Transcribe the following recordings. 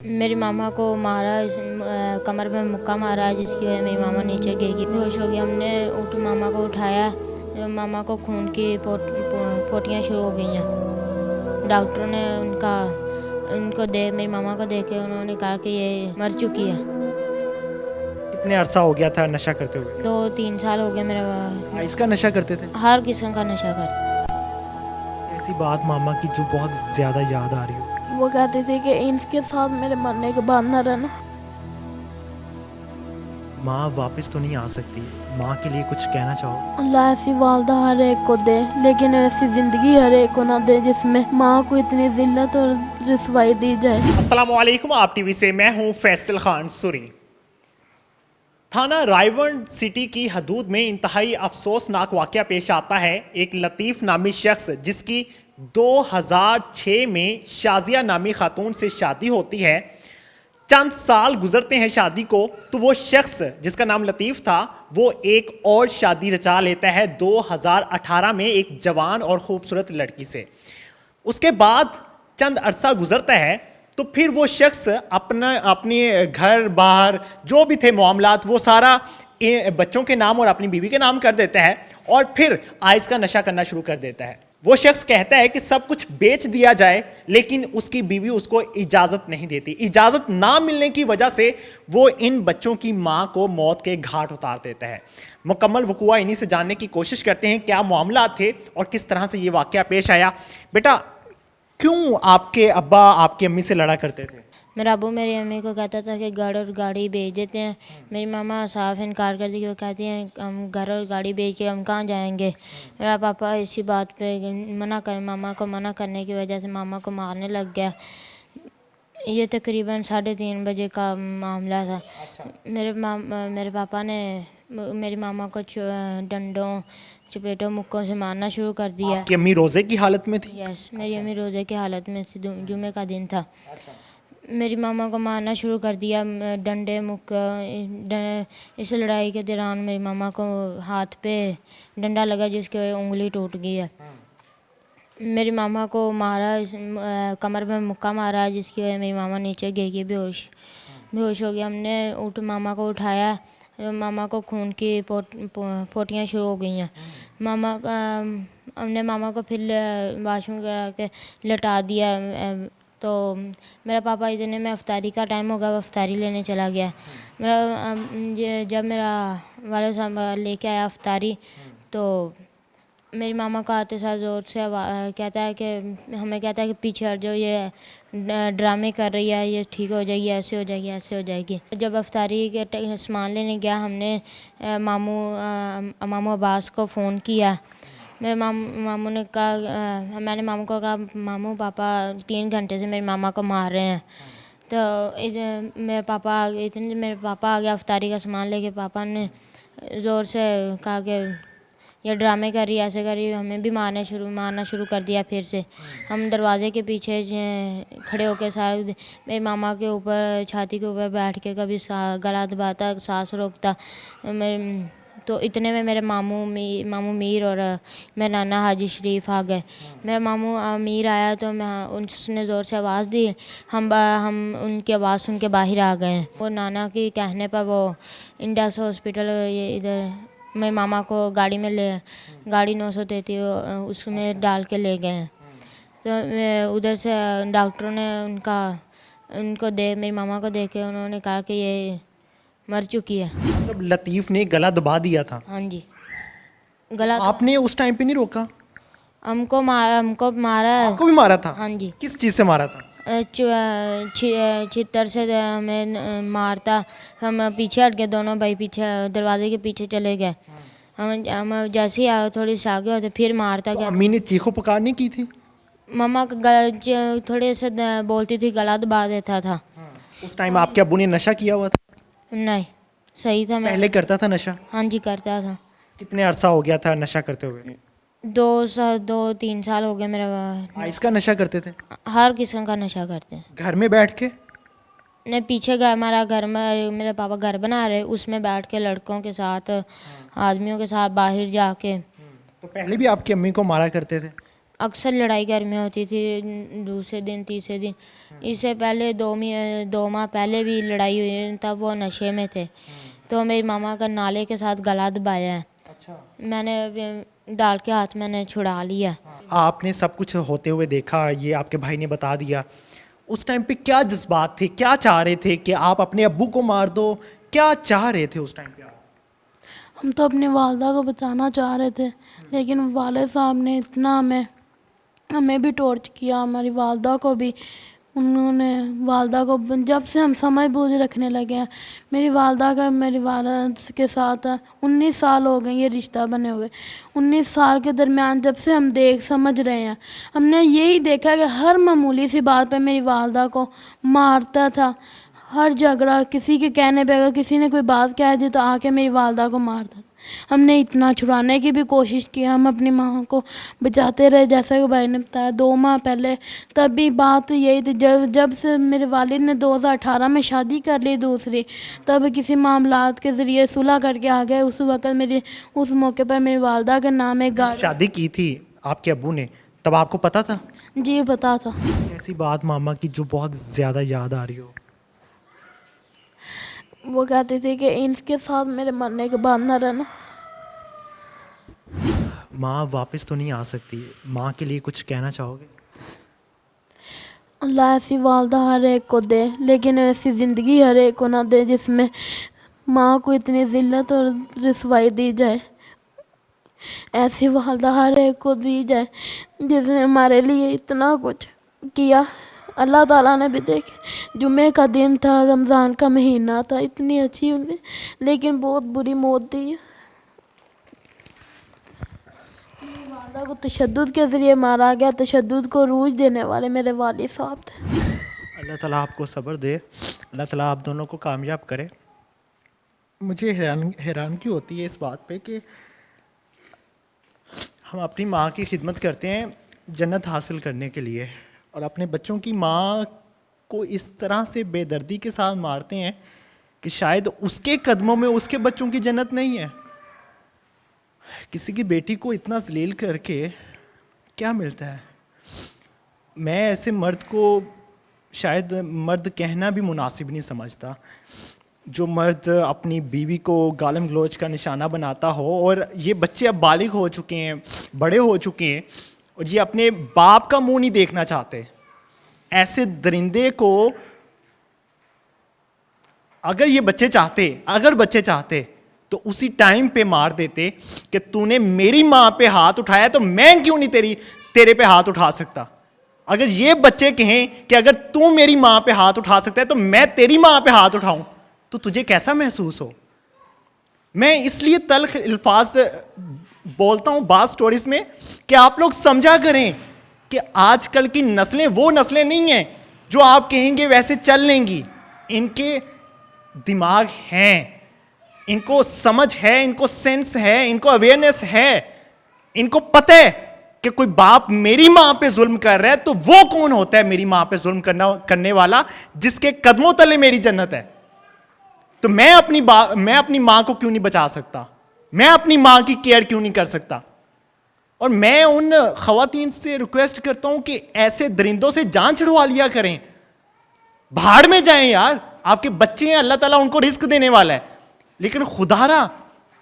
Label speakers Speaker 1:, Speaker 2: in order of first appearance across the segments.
Speaker 1: मेरी मामा को मारा, कमर में मुक्का मारा है, जिसकी वजह मेरी मामा नीचे गिर गई, बेहोश हो गई। हमने मामा को उठाया, मामा को खून की पोटियाँ शुरू हो गई हैं। डॉक्टरों ने मेरी मामा को देख के उन्होंने कहा कि ये मर चुकी है।
Speaker 2: कितने अरसा हो गया था नशा करते हुए?
Speaker 1: 2-3 साल हो गए मेरा।
Speaker 2: इसका नशा करते थे?
Speaker 1: हर किस्म का नशा कर।
Speaker 2: ऐसी बात मामा की जो बहुत ज़्यादा याद आ रही हो?
Speaker 3: वो कहते थे कि इनके साथ मेरे मरने के बाद न रहना।
Speaker 2: माँ वापस तो नहीं आ सकती, माँ के लिए कुछ कहना चाहो?
Speaker 3: अल्लाह ऐसी वालदा हर एक को दे, लेकिन ऐसी ज़िंदगी हर एक को ना दे जिसमें माँ को इतनी जिल्लत और रिसवाई दी जाए।
Speaker 4: अस्सलाम वालेकुम, आप टीवी से मैं हूं फैसल खान सुरी। थाना रायवंड सिटी की हदूद में इंतहाई अफसोसनाक वाक़या पेश आता है। एक लतीफ़ नामी शख्स जिसकी 2006 में शाजिया नामी खातून से शादी होती है, चंद साल गुजरते हैं शादी को तो वो शख्स जिसका नाम लतीफ़ था वो एक और शादी रचा लेता है 2018 में एक जवान और ख़ूबसूरत लड़की से। उसके बाद चंद अरसा गुजरता है तो फिर वो शख्स अपने घर बाहर जो भी थे मामलात वो सारा बच्चों के नाम और अपनी बीवी के नाम कर देता है और फिर आइस का नशा करना शुरू कर देता है। वो शख्स कहता है कि सब कुछ बेच दिया जाए, लेकिन उसकी बीवी उसको इजाज़त नहीं देती। इजाज़त ना मिलने की वजह से वो इन बच्चों की माँ को मौत के घाट उतार देता है। मुकम्मल वक़ुआ इन्हीं से जानने की कोशिश करते हैं क्या मामला थे और किस तरह से ये वाक़या पेश आया। बेटा, क्यों आपके अब्बा आपकी अम्मी से लड़ा करते थे?
Speaker 1: मेरा अबू मेरी अम्मी को कहता था कि घर और गाड़ी बेच देते हैं। मेरी मामा साफ इनकार कर दी, वो कहती हैं हम घर और गाड़ी बेच के हम कहाँ जाएंगे। मेरा पापा इसी बात पे मामा को मना करने की वजह से मामा को मारने लग गया। ये तकरीबन 3:30 बजे का मामला था। मेरे पापा ने मेरी मामा को डंडों चपेटों मुक्कों से मारना शुरू कर दिया।
Speaker 2: आपकी अम्मी रोज़े की हालत में थी?
Speaker 1: यस, मेरी अम्मी रोज़े की हालत में थी। जुमे का दिन था। मेरी मामा को मारना शुरू कर दिया, डंडे मुक्का। इस लड़ाई के दौरान मेरी मामा को हाथ पे डंडा लगा जिसकी वजह उंगली टूट गई है। मेरी मामा को मारा, कमर में मुक्का मारा है, जिसकी वजह मेरी मामा नीचे गिर गई, बेहोश हो गई। हमने मामा को उठाया, मामा को खून की पोटियाँ शुरू हो गई हैं। हमने मामा को फिर वाशरूम करा के लेटा दिया। तो मेरा पापा इतने में अफ्तारी का टाइम होगा, वो अफ्तारी लेने चला गया। जब मेरा वाले साहब लेके आया अफ्तारी, तो मेरी मामा को आते साथ ज़ोर से कहता है कि पीछे हट जाओ, ये ड्रामे कर रही है, ये ठीक हो जाएगी, ऐसे हो जाएगी, ऐसे हो जाएगी। जब अफ्तारी के सामान लेने गया, हमने मामू अब्बास को फ़ोन किया। मेरे मामू ने कहा, मैंने मामू को कहा मामू पापा 3 घंटे से मेरी मामा को मार रहे हैं। तो मेरे पापा आ गया अफ्तारी का सामान लेके। पापा ने ज़ोर से कहा कि ये ड्रामे कर रही है, ऐसे कर रही है, हमें भी मारना शुरू कर दिया। फिर से हम दरवाजे के पीछे खड़े होकर सारे मेरी मामा के ऊपर छाती के ऊपर बैठ के कभी गला दबाता, सांस रोकता। तो इतने में मेरे मामू मीर और मेरे नाना हाजी शरीफ आ गए। मेरा मामू मीर आया तो उसने ज़ोर से आवाज़ दी। हम उनकी आवाज़ सुन के बाहर आ गए। वो नाना के कहने पर वो इंडस हॉस्पिटल इधर मेरे मामा को गाड़ी 933 उसमें डाल के ले गए हैं। तो उधर से डॉक्टरों ने मेरी मामा को देख के उन्होंने कहा कि ये मर चुकी है।
Speaker 2: मतलब लतीफ़ ने गला दबा दिया था?
Speaker 1: हाँ जी, गला।
Speaker 2: आपने उस टाइम पे नहीं रोका?
Speaker 1: हमको मारा।
Speaker 2: आपको भी मारा था?
Speaker 1: हाँ जी।
Speaker 2: किस चीज़ से मारा था?
Speaker 1: छितर से हमें मारता। हम पीछे हट गए, दोनों भाई पीछे दरवाजे के पीछे चले गए। हम जैसे ही थोड़ी से आगे होते फिर मारता।
Speaker 2: तो
Speaker 1: क्या
Speaker 2: अम्मी ने चीखो पुकार नहीं की थी?
Speaker 1: मामा थोड़े से बोलती थी, गला दबा देता था।
Speaker 2: उस टाइम आपके अब्बू ने नशा किया हुआ था?
Speaker 1: नहीं, सही था। मैं
Speaker 2: पहले करता था नशा?
Speaker 1: हाँ जी, करता था।
Speaker 2: कितने अरसा हो गया था नशा करते हुए?
Speaker 1: 2-3 साल हो गए मेरा।
Speaker 2: इसका नशा करते थे?
Speaker 1: हर किस्म का नशा करते हैं।
Speaker 2: घर में बैठ के?
Speaker 1: नहीं, पीछे हमारा घर में मेरे पापा घर बना रहे, उसमें बैठ के लड़कों के साथ, आदमियों के साथ बाहर जाके।
Speaker 2: तो पहले भी आपकी अम्मी को मारा करते थे?
Speaker 1: अक्सर लड़ाई घर में होती थी, दूसरे दिन तीसरे दिन। इससे पहले 2 माह पहले भी लड़ाई हुई, तब वो नशे में थे। तो मेरी मामा का नाले के साथ गला दबाया है।
Speaker 2: अच्छा,
Speaker 1: मैंने डाल के हाथ मैंने छुड़ा लिया।
Speaker 2: आपने सब कुछ होते हुए देखा, ये आपके भाई ने बता दिया। उस टाइम पे क्या जज्बात थे, क्या चाह रहे थे कि आप अपने अब्बू को मार दो, क्या चाह रहे थे उस टाइम पे आप?
Speaker 3: हम तो अपनी वालदा को बचाना चाह रहे थे, लेकिन वालिद साहब ने इतना हमें भी टॉर्च किया, हमारी वालदा को भी। उन्होंने वालदा को, जब से हम समझ बूझ रखने लगे हैं, मेरी वालदा का मेरी वालद के साथ 19 साल हो गए ये रिश्ता बने हुए। 19 साल के दरमियान जब से हम देख समझ रहे हैं, हमने यही देखा कि हर मामूली सी बात पे मेरी वालदा को मारता था। हर झगड़ा किसी के कहने पे, अगर किसी ने कोई बात कह दी तो आके मेरी वालदा को मारता था। हमने इतना छुड़ाने की भी कोशिश की, हम अपनी माँ को बचाते रहे, जैसा कि भाई ने बताया 2 माह पहले। तभी बात यही थी, जब से मेरे वालिद ने 2018 में शादी कर ली दूसरी, तब किसी मामलात के ज़रिए सुलह करके आ गए। उस वक़्त उस मौके पर मेरी वालदा के नाम एक गाड़ी।
Speaker 2: शादी की थी आपके अब्बू ने, तब आपको पता था?
Speaker 3: जी पता था।
Speaker 2: ऐसी बात मामा की जो बहुत ज़्यादा याद आ रही हो?
Speaker 3: वो कहते थे कि इनके साथ मेरे मरने के बाद न रहना।
Speaker 2: माँ वापस तो नहीं आ सकती, माँ के लिए कुछ कहना चाहोगे?
Speaker 3: अल्लाह ऐसी वालदा हर एक को दे, लेकिन ऐसी ज़िंदगी हर एक को ना दे जिसमें माँ को इतनी ज़िल्लत और रसवाई दी जाए। ऐसी वालदा हर एक को दी जाए जिसने हमारे लिए इतना कुछ किया। अल्लाह ताला ने भी देखे, जुम्मे का दिन था, रमज़ान का महीना था, इतनी अच्छी उन्हें, लेकिन बहुत बुरी मौत दी है। मेरी वालदा को तशद्दुद के ज़रिए मारा गया। तशद्दुद को रूज देने वाले मेरे वालिद साहब थे।
Speaker 2: अल्लाह ताला आपको सब्र दे, अल्लाह ताला आप दोनों को कामयाब करे। मुझे हैरानगी होती है इस बात पे कि हम अपनी माँ की खिदमत करते हैं जन्नत हासिल करने के लिए, और अपने बच्चों की माँ को इस तरह से बेदर्दी के साथ मारते हैं कि शायद उसके कदमों में उसके बच्चों की जन्नत नहीं है। किसी की बेटी को इतना जलील करके क्या मिलता है? मैं ऐसे मर्द को शायद मर्द कहना भी मुनासिब नहीं समझता, जो मर्द अपनी बीवी को गालम गलोच का निशाना बनाता हो। और ये बच्चे अब बालिग हो चुके हैं, बड़े हो चुके हैं, और ये अपने बाप का मुंह नहीं देखना चाहते। ऐसे दरिंदे को अगर बच्चे चाहते तो उसी टाइम पे मार देते कि तूने मेरी माँ पे हाथ उठाया तो मैं क्यों नहीं तेरे पे हाथ उठा सकता। अगर ये बच्चे कहें कि अगर तू मेरी माँ पे हाथ उठा सकता है तो मैं तेरी माँ पे हाथ उठाऊं, तो तुझे कैसा महसूस हो। मैं इसलिए तल्ख अल्फाज बोलता हूं बात स्टोरीज में कि आप लोग समझा करें कि आजकल की नस्लें वो नस्लें नहीं हैं जो आप कहेंगे वैसे चल लेंगी। इनके दिमाग हैं, इनको समझ है, इनको सेंस है, इनको अवेयरनेस है, इनको पता है कि कोई बाप मेरी माँ पे जुल्म कर रहा है तो वो कौन होता है मेरी माँ पे जुल्म करने वाला, जिसके कदमों तले मेरी जन्नत है। तो मैं अपनी माँ को क्यों नहीं बचा सकता, मैं अपनी माँ की केयर क्यों नहीं कर सकता। और मैं उन खवातीन से रिक्वेस्ट करता हूं कि ऐसे दरिंदों से जान छुड़वा लिया करें, भाड़ में जाएं यार, आपके बच्चे हैं, अल्लाह ताला उनको रिस्क देने वाला है, लेकिन खुदारा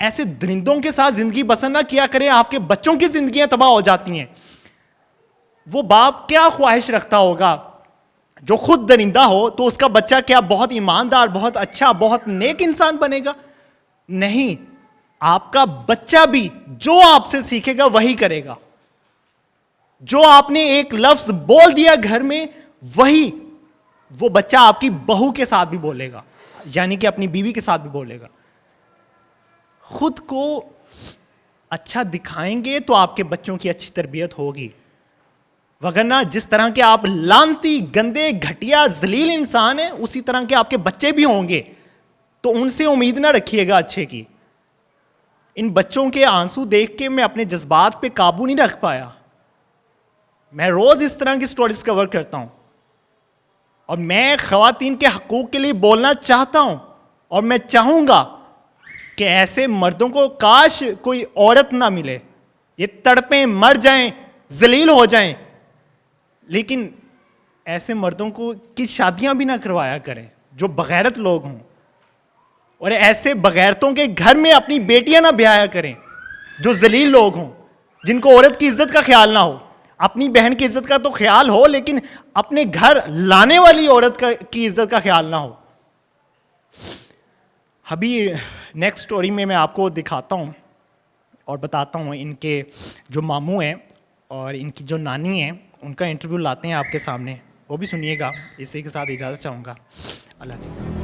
Speaker 2: ऐसे दरिंदों के साथ जिंदगी बसर ना किया करें, आपके बच्चों की जिंदगियां तबाह हो जाती हैं। वो बाप क्या ख्वाहिश रखता होगा जो खुद दरिंदा हो, तो उसका बच्चा क्या बहुत ईमानदार, बहुत अच्छा, बहुत नेक इंसान बनेगा? नहीं, आपका बच्चा भी जो आपसे सीखेगा वही करेगा। जो आपने एक लफ्ज बोल दिया घर में, वही वो बच्चा आपकी बहू के साथ भी बोलेगा, यानी कि अपनी बीवी के साथ भी बोलेगा। खुद को अच्छा दिखाएंगे तो आपके बच्चों की अच्छी तरबियत होगी, वगरना जिस तरह के आप लानती, गंदे, घटिया, जलील इंसान हैं, उसी तरह के आपके बच्चे भी होंगे। तो उनसे उम्मीद ना रखिएगा अच्छे की। इन बच्चों के आंसू देख के मैं अपने जज्बात पे काबू नहीं रख पाया। मैं रोज इस तरह की स्टोरीज कवर करता हूं, और मैं खवातीन के हकूक के लिए बोलना चाहता हूं, और मैं चाहूंगा कि ऐसे मर्दों को काश कोई औरत ना मिले, ये तड़पें, मर जाएं, जलील हो जाएं, लेकिन ऐसे मर्दों को की शादियां भी ना करवाया करें जो बगैरत लोग हों, और ऐसे बगैरतों के घर में अपनी बेटियां ना ब्याया करें जो जलील लोग हों, जिनको औरत की इज्जत का ख्याल ना हो। अपनी बहन की इज्जत का तो ख्याल हो, लेकिन अपने घर लाने वाली औरत की इज्जत का ख्याल ना हो। अभी नेक्स्ट स्टोरी में मैं आपको दिखाता हूँ और बताता हूँ इनके जो मामू हैं और इनकी जो नानी हैं, उनका इंटरव्यू लाते हैं आपके सामने, वो भी सुनिएगा। इसी के साथ इजाज़त चाहूँगा। अल्लाह हाफ़िज़।